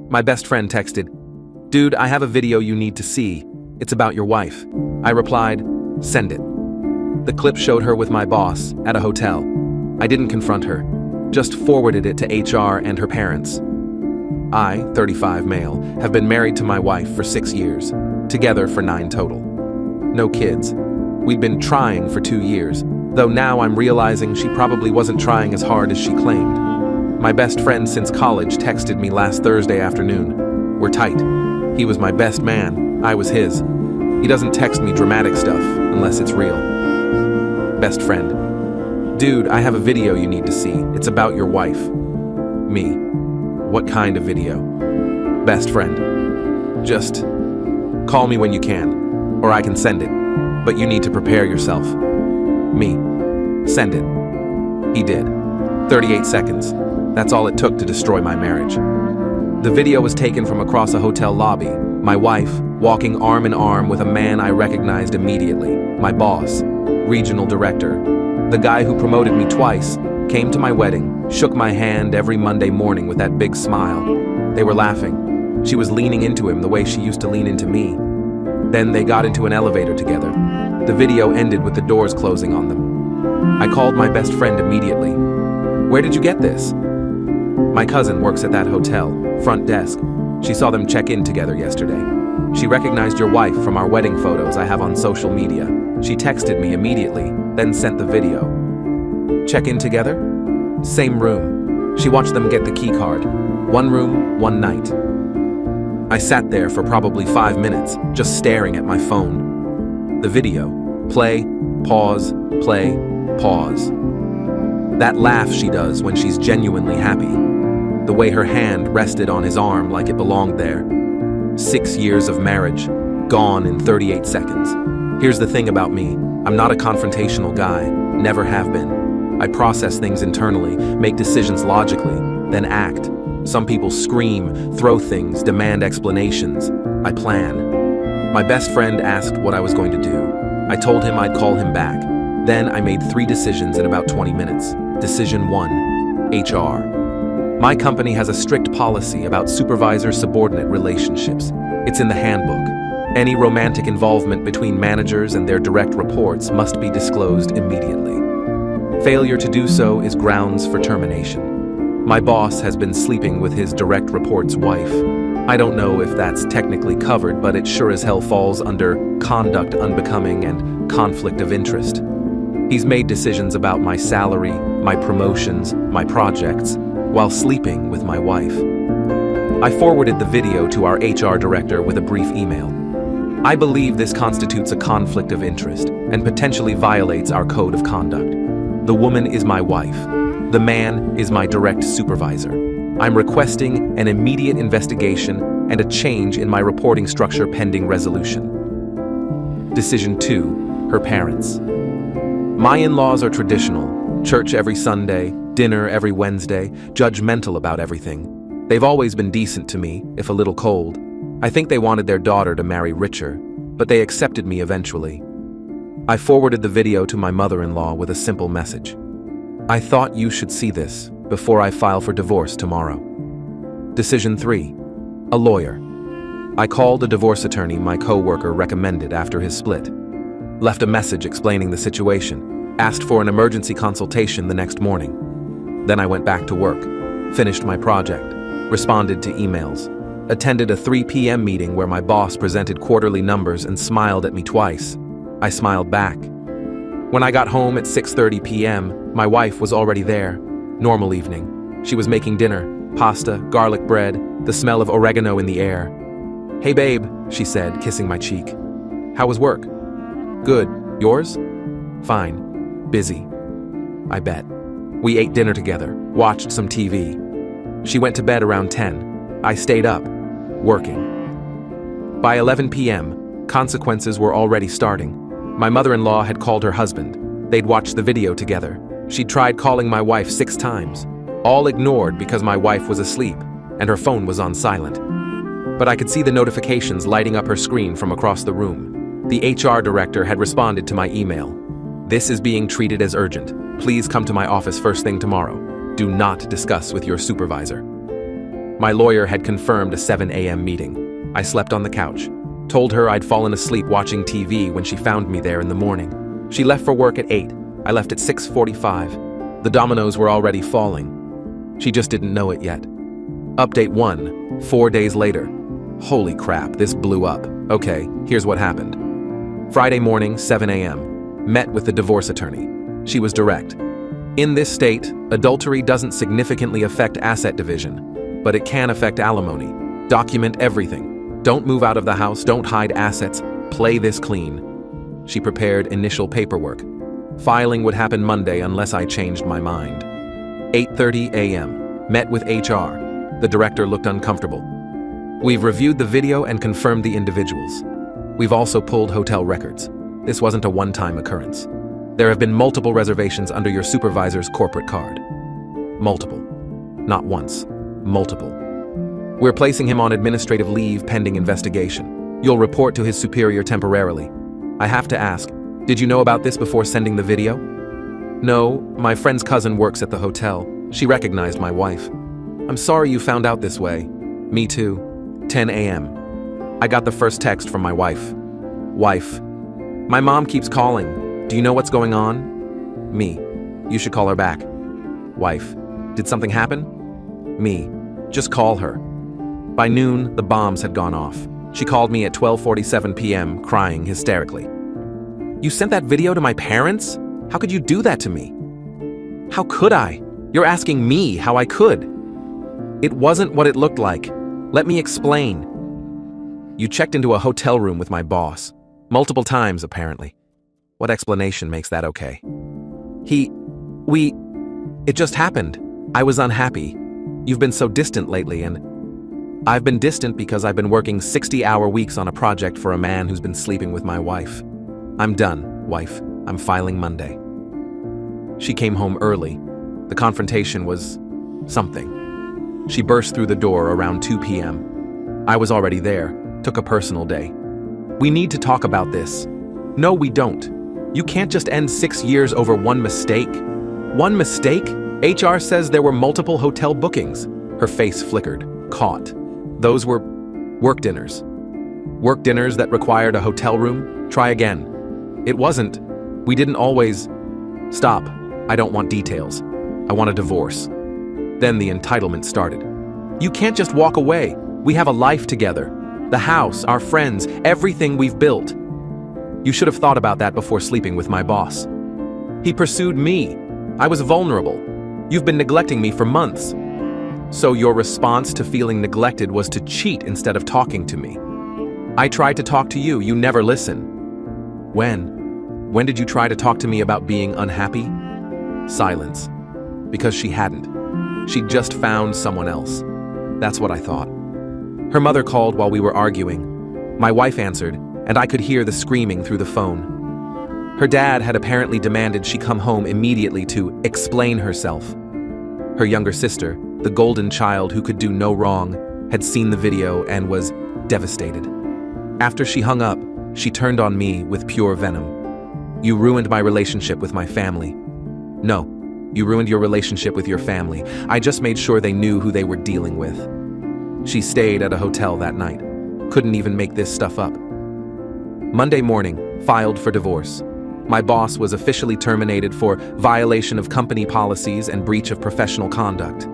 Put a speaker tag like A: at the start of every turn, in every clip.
A: My best friend texted, "Dude, I have a video you need to see. It's about your wife." I replied, "Send it." The clip showed her with my boss at a hotel. I didn't confront her, just forwarded it to HR and her parents. I, 35 male, have been married to my wife for 6 years, together for 9 total. No kids. We'd been trying for 2 years, though now I'm realizing she probably wasn't trying as hard as she claimed. My best friend since college texted me last Thursday afternoon. We're tight. He was my best man, I was his. He doesn't text me dramatic stuff unless it's real. Best friend. "Dude, I have a video you need to see. It's about your wife." Me. "What kind of video?" Best friend. "Just call me when you can, or I can send it, but you need to prepare yourself." Me. "Send it." He did. 38 seconds. That's all it took to destroy my marriage. The video was taken from across a hotel lobby, my wife walking arm in arm with a man I recognized immediately, my boss, regional director. The guy who promoted me twice came to my wedding, shook my hand every Monday morning with that big smile. They were laughing. She was leaning into him the way she used to lean into me. Then they got into an elevator together. The video ended with the doors closing on them. I called my best friend immediately. "Where did you get this?" "My cousin works at that hotel, front desk. She saw them check in together yesterday. She recognized your wife from our wedding photos I have on social media. She texted me immediately, then sent the video." "Check in together?" "Same room. She watched them get the key card. One room, one night." I sat there for probably 5 minutes, just staring at my phone. The video. Play, pause, play, pause. That laugh she does when she's genuinely happy. The way her hand rested on his arm like it belonged there. 6 years of marriage, gone in 38 seconds. Here's the thing about me. I'm not a confrontational guy, never have been. I process things internally, make decisions logically, then act. Some people scream, throw things, demand explanations. I plan. My best friend asked what I was going to do. I told him I'd call him back. Then I made 3 decisions in about 20 minutes. Decision 1, HR. My company has a strict policy about supervisor-subordinate relationships. It's in the handbook. Any romantic involvement between managers and their direct reports must be disclosed immediately. Failure to do so is grounds for termination. My boss has been sleeping with his direct report's wife. I don't know if that's technically covered, but it sure as hell falls under conduct unbecoming and conflict of interest. He's made decisions about my salary, my promotions, my projects, while sleeping with my wife. I forwarded the video to our HR director with a brief email. I believe this constitutes a conflict of interest and potentially violates our code of conduct. The woman is my wife. The man is my direct supervisor. I'm requesting an immediate investigation and a change in my reporting structure pending resolution. Decision 2, her parents. My in-laws are traditional. Church every Sunday, dinner every Wednesday, judgmental about everything. They've always been decent to me, if a little cold. I think they wanted their daughter to marry richer, but they accepted me eventually. I forwarded the video to my mother-in-law with a simple message. I thought you should see this before I file for divorce tomorrow. Decision 3, a lawyer. I called a divorce attorney my co-worker recommended after his split. Left a message explaining the situation, asked for an emergency consultation the next morning. Then I went back to work, finished my project, responded to emails, attended a 3 p.m. meeting where my boss presented quarterly numbers and smiled at me twice. I smiled back. When I got home at 6:30 p.m., my wife was already there. Normal evening. She was making dinner, pasta, garlic bread, the smell of oregano in the air. "Hey babe," she said, kissing my cheek. "How was work?" "Good. Yours?" "Fine. Busy." I bet. We ate dinner together, watched some TV. She went to bed around 10. I stayed up, working. By 11 p.m., consequences were already starting. My mother-in-law had called her husband. They'd watched the video together. She'd tried calling my wife 6 times, all ignored because my wife was asleep and her phone was on silent. But I could see the notifications lighting up her screen from across the room. The HR director had responded to my email. "This is being treated as urgent. Please come to my office first thing tomorrow. Do not discuss with your supervisor." My lawyer had confirmed a 7 a.m. meeting. I slept on the couch. Told her I'd fallen asleep watching TV when she found me there in the morning. She left for work at 8. I left at 6:45. The dominoes were already falling. She just didn't know it yet. Update 1, 4 days later. Holy crap, this blew up. Okay, here's what happened. Friday morning, 7 a.m. Met with the divorce attorney. She was direct. In this state, adultery doesn't significantly affect asset division, but it can affect alimony. Document everything. Don't move out of the house, don't hide assets, play this clean. She prepared initial paperwork. Filing would happen Monday unless I changed my mind. 8:30 a.m. Met with HR. The director looked uncomfortable. We've reviewed the video and confirmed the individuals. We've also pulled hotel records. This wasn't a one-time occurrence. There have been multiple reservations under your supervisor's corporate card. Multiple. Not once. Multiple. We're placing him on administrative leave pending investigation. You'll report to his superior temporarily. I have to ask, did you know about this before sending the video? No, my friend's cousin works at the hotel. She recognized my wife. I'm sorry you found out this way. Me too. 10 a.m. I got the first text from my wife. Wife. My mom keeps calling. Do you know what's going on? Me. You should call her back. Wife. Did something happen? Me. Just call her. By noon, the bombs had gone off. She called me at 12:47 p.m., crying hysterically. You sent that video to my parents? How could you do that to me? How could I? You're asking me how I could. It wasn't what it looked like. Let me explain. You checked into a hotel room with my boss. Multiple times, apparently. What explanation makes that okay? It just happened. I was unhappy. You've been so distant lately, and I've been distant because I've been working 60-hour weeks on a project for a man who's been sleeping with my wife. I'm done, wife. I'm filing Monday. She came home early. The confrontation was something. She burst through the door around 2 p.m. I was already there. Took a personal day. We need to talk about this. No, we don't. You can't just end 6 years over one mistake. One mistake? HR says there were multiple hotel bookings. Her face flickered. Caught. Those were work dinners. Work dinners that required a hotel room? Try again. It wasn't. We didn't always. Stop. I don't want details. I want a divorce. Then the entitlement started. You can't just walk away. We have a life together. The house, our friends, everything we've built. You should have thought about that before sleeping with my boss. He pursued me. I was vulnerable. You've been neglecting me for months. So your response to feeling neglected was to cheat instead of talking to me. I tried to talk to you. You never listen. When? When did you try to talk to me about being unhappy? Silence. Because she hadn't. She'd just found someone else. That's what I thought. Her mother called while we were arguing. My wife answered, and I could hear the screaming through the phone. Her dad had apparently demanded she come home immediately to explain herself. Her younger sister, the golden child who could do no wrong, had seen the video and was devastated. After she hung up, she turned on me with pure venom. You ruined my relationship with my family. No. You ruined your relationship with your family. I just made sure they knew who they were dealing with. She stayed at a hotel that night. Couldn't even make this stuff up. Monday morning, filed for divorce. My boss was officially terminated for violation of company policies and breach of professional conduct.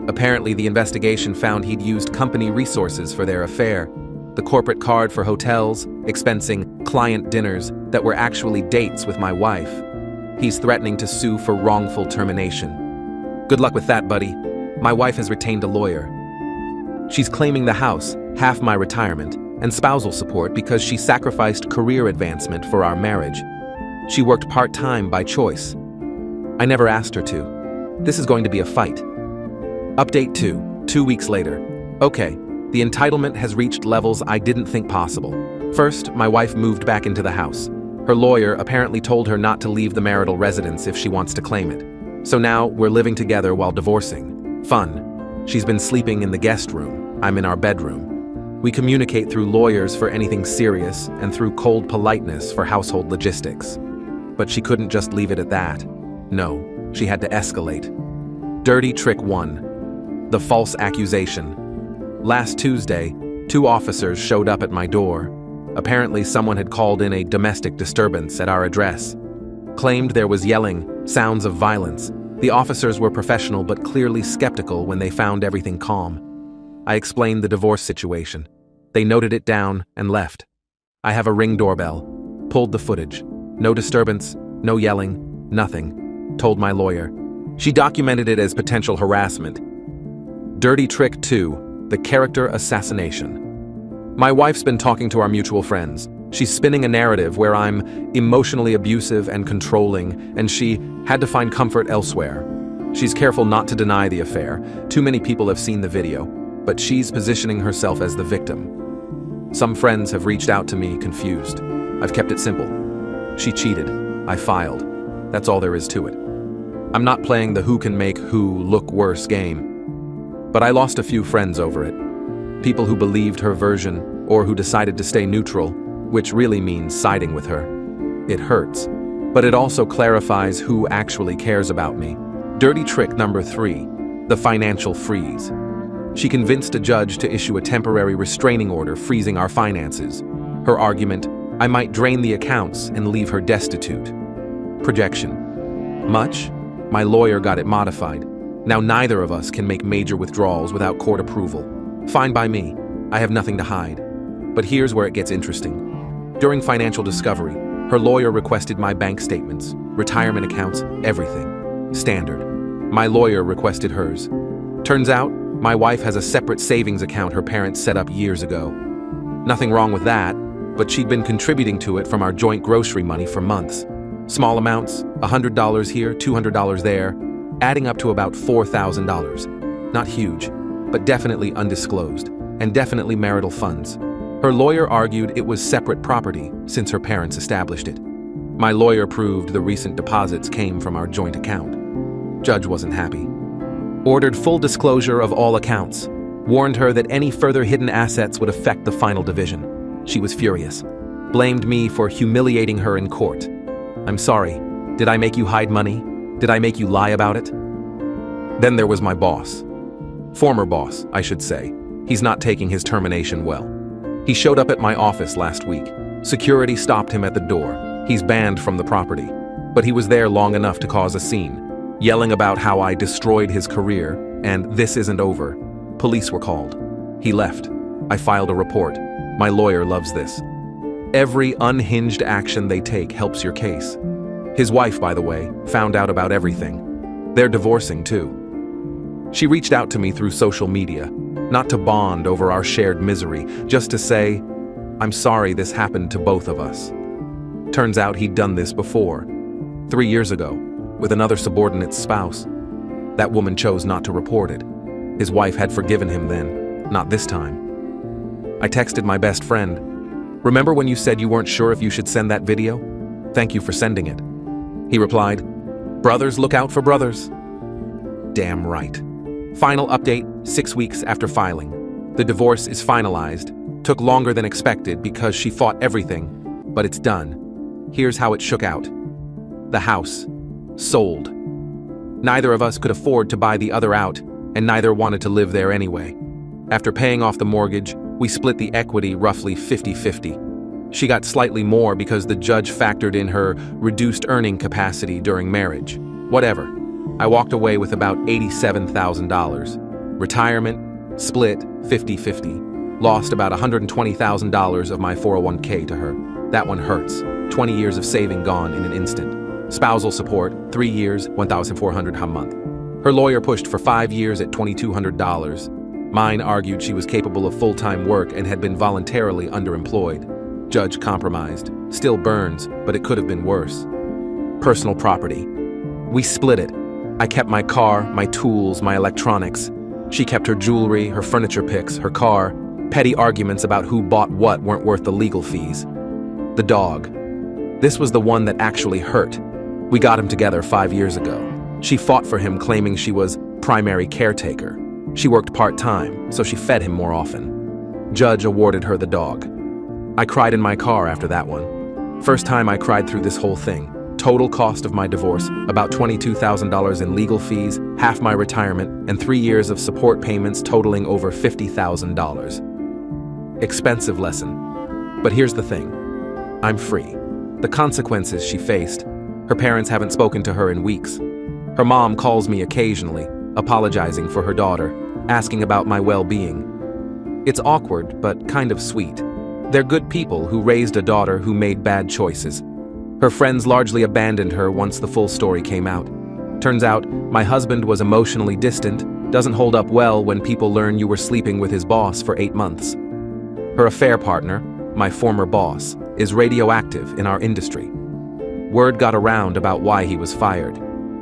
A: Apparently, the investigation found he'd used company resources for their affair. The corporate card for hotels, expensing client dinners that were actually dates with my wife. He's threatening to sue for wrongful termination. Good luck with that, buddy. My wife has retained a lawyer. She's claiming the house, half my retirement, and spousal support because she sacrificed career advancement for our marriage. She worked part-time by choice. I never asked her to. This is going to be a fight. Update 2 weeks later. Okay, the entitlement has reached levels I didn't think possible. First, my wife moved back into the house. Her lawyer apparently told her not to leave the marital residence if she wants to claim it. So now we're living together while divorcing. Fun. She's been sleeping in the guest room. I'm in our bedroom. We communicate through lawyers for anything serious and through cold politeness for household logistics. But she couldn't just leave it at that. No, she had to escalate. Dirty trick 1. The false accusation. Last Tuesday, 2 officers showed up at my door. Apparently, someone had called in a domestic disturbance at our address. Claimed there was yelling, sounds of violence. The officers were professional but clearly skeptical when they found everything calm. I explained the divorce situation. They noted it down and left. I have a Ring doorbell. Pulled the footage. No disturbance, no yelling, nothing. Told my lawyer. She documented it as potential harassment. Dirty Trick 2, the character assassination. My wife's been talking to our mutual friends. She's spinning a narrative where I'm emotionally abusive and controlling, and she had to find comfort elsewhere. She's careful not to deny the affair. Too many people have seen the video, but she's positioning herself as the victim. Some friends have reached out to me confused. I've kept it simple. She cheated. I filed. That's all there is to it. I'm not playing the who can make who look worse game. But I lost a few friends over it. People who believed her version or who decided to stay neutral, which really means siding with her. It hurts, but it also clarifies who actually cares about me. Dirty trick number 3, the financial freeze. She convinced a judge to issue a temporary restraining order freezing our finances. Her argument, I might drain the accounts and leave her destitute. Projection. Much? My lawyer got it modified. Now neither of us can make major withdrawals without court approval. Fine by me. I have nothing to hide. But here's where it gets interesting. During financial discovery, her lawyer requested my bank statements, retirement accounts, everything. Standard. My lawyer requested hers. Turns out, my wife has a separate savings account her parents set up years ago. Nothing wrong with that, but she'd been contributing to it from our joint grocery money for months. Small amounts, $100 here, $200 there, adding up to about $4,000. Not huge, but definitely undisclosed, and definitely marital funds. Her lawyer argued it was separate property since her parents established it. My lawyer proved the recent deposits came from our joint account. Judge wasn't happy. Ordered full disclosure of all accounts. Warned her that any further hidden assets would affect the final division. She was furious. Blamed me for humiliating her in court. I'm sorry. Did I make you hide money? Did I make you lie about it? Then there was my boss. Former boss, I should say. He's not taking his termination well. He showed up at my office last week. Security stopped him at the door. He's banned from the property. But he was there long enough to cause a scene, yelling about how I destroyed his career and this isn't over. Police were called. He left. I filed a report. My lawyer loves this. Every unhinged action they take helps your case. His wife, by the way, found out about everything. They're divorcing too. She reached out to me through social media, not to bond over our shared misery, just to say, I'm sorry this happened to both of us. Turns out he'd done this before, 3 years ago, with another subordinate's spouse. That woman chose not to report it. His wife had forgiven him then, not this time. I texted my best friend. Remember when you said you weren't sure if you should send that video? Thank you for sending it. He replied, brothers look out for brothers. Damn right. Final update, 6 weeks after filing. The divorce is finalized. Took longer than expected because she fought everything, but it's done. Here's how it shook out. The house. Sold. Neither of us could afford to buy the other out, and neither wanted to live there anyway. After paying off the mortgage, we split the equity roughly 50-50. She got slightly more because the judge factored in her reduced earning capacity during marriage. Whatever. I walked away with about $87,000. Retirement, split 50-50. Lost about $120,000 of my 401k to her. That one hurts. 20 years of saving gone in an instant. Spousal support, 3 years, $1,400 a month. Her lawyer pushed for 5 years at $2,200. Mine argued she was capable of full-time work and had been voluntarily underemployed. Judge compromised. Still burns, but it could have been worse. Personal property. We split it. I kept my car, my tools, my electronics. She kept her jewelry, her furniture picks, her car. Petty arguments about who bought what weren't worth the legal fees. The dog. This was the one that actually hurt. We got him together 5 years ago. She fought for him, claiming she was primary caretaker. She worked part-time, so she fed him more often. Judge awarded her the dog. I cried in my car after that one. First time I cried through this whole thing. total cost of my divorce, about $22,000 in legal fees, half my retirement, and 3 years of support payments totaling over $50,000. Expensive lesson. But here's the thing. I'm free. The consequences she faced. Her parents haven't spoken to her in weeks. Her mom calls me occasionally, apologizing for her daughter, asking about my well-being. It's awkward, but kind of sweet. They're good people who raised a daughter who made bad choices. Her friends largely abandoned her once the full story came out. Turns out, my husband was emotionally distant, doesn't hold up well when people learn you were sleeping with his boss for 8 months. Her affair partner, my former boss, is radioactive in our industry. Word got around about why he was fired.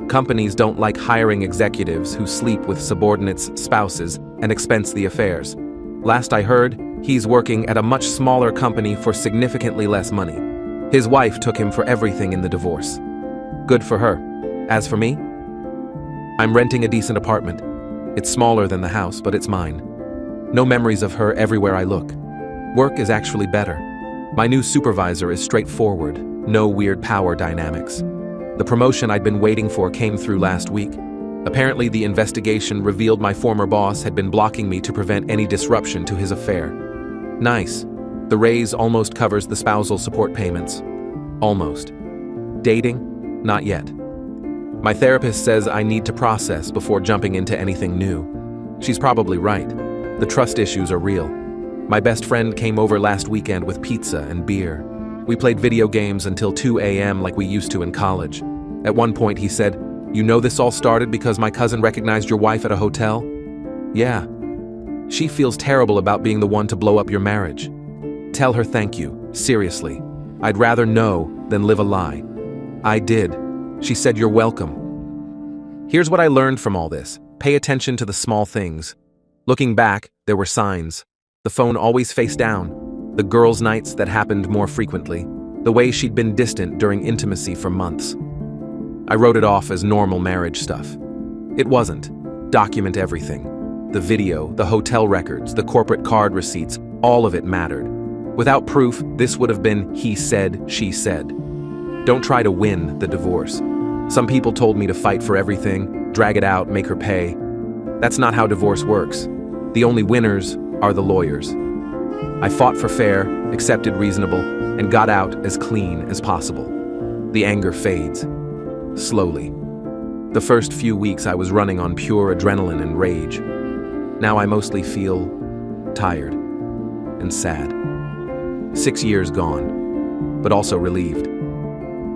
A: Companies don't like hiring executives who sleep with subordinates' spouses and expense the affairs. Last I heard, he's working at a much smaller company for significantly less money. His wife took him for everything in the divorce. Good for her. As for me, I'm renting a decent apartment. It's smaller than the house, but it's mine. No memories of her everywhere I look. Work is actually better. My new supervisor is straightforward, no weird power dynamics. The promotion I'd been waiting for came through last week. Apparently, the investigation revealed my former boss had been blocking me to prevent any disruption to his affair. Nice. The raise almost covers the spousal support payments. Almost. Dating? Not yet. My therapist says I need to process before jumping into anything new. She's probably right. The trust issues are real. My best friend came over last weekend with pizza and beer. We played video games until 2 a.m. like we used to in college. At one point he said, "You know this all started because my cousin recognized your wife at a hotel?" Yeah. She feels terrible about being the one to blow up your marriage. Tell her thank you, seriously. I'd rather know than live a lie. I did. She said you're welcome. Here's what I learned from all this. Pay attention to the small things. Looking back, there were signs. The phone always face down. The girls' nights that happened more frequently. The way she'd been distant during intimacy for months. I wrote it off as normal marriage stuff. It wasn't. Document everything. The video, the hotel records, the corporate card receipts, all of it mattered. Without proof, this would have been he said, she said. Don't try to win the divorce. Some people told me to fight for everything, drag it out, make her pay. That's not how divorce works. The only winners are the lawyers. I fought for fair, accepted reasonable, and got out as clean as possible. The anger fades. Slowly. The first few weeks I was running on pure adrenaline and rage. Now I mostly feel tired and sad. 6 years gone, but also relieved.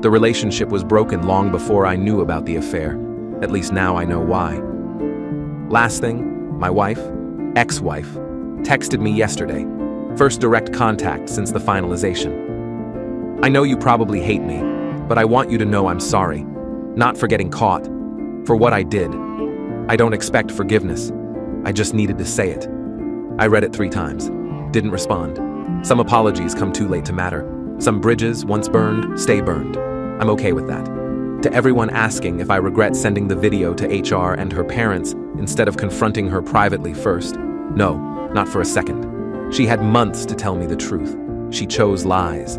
A: The relationship was broken long before I knew about the affair. At least now I know why. Last thing, my wife, ex-wife, texted me yesterday. First direct contact since the finalization. I know you probably hate me, but I want you to know I'm sorry. Not for getting caught. For what I did. I don't expect forgiveness. I just needed to say it. I read it 3 times. Didn't respond. Some apologies come too late to matter. Some bridges, once burned, stay burned. I'm okay with that. To everyone asking if I regret sending the video to HR and her parents instead of confronting her privately first, no, not for a second. She had months to tell me the truth. She chose lies.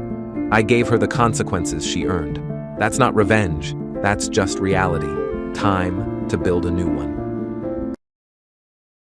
A: I gave her the consequences she earned. That's not revenge. That's just reality. Time to build a new one.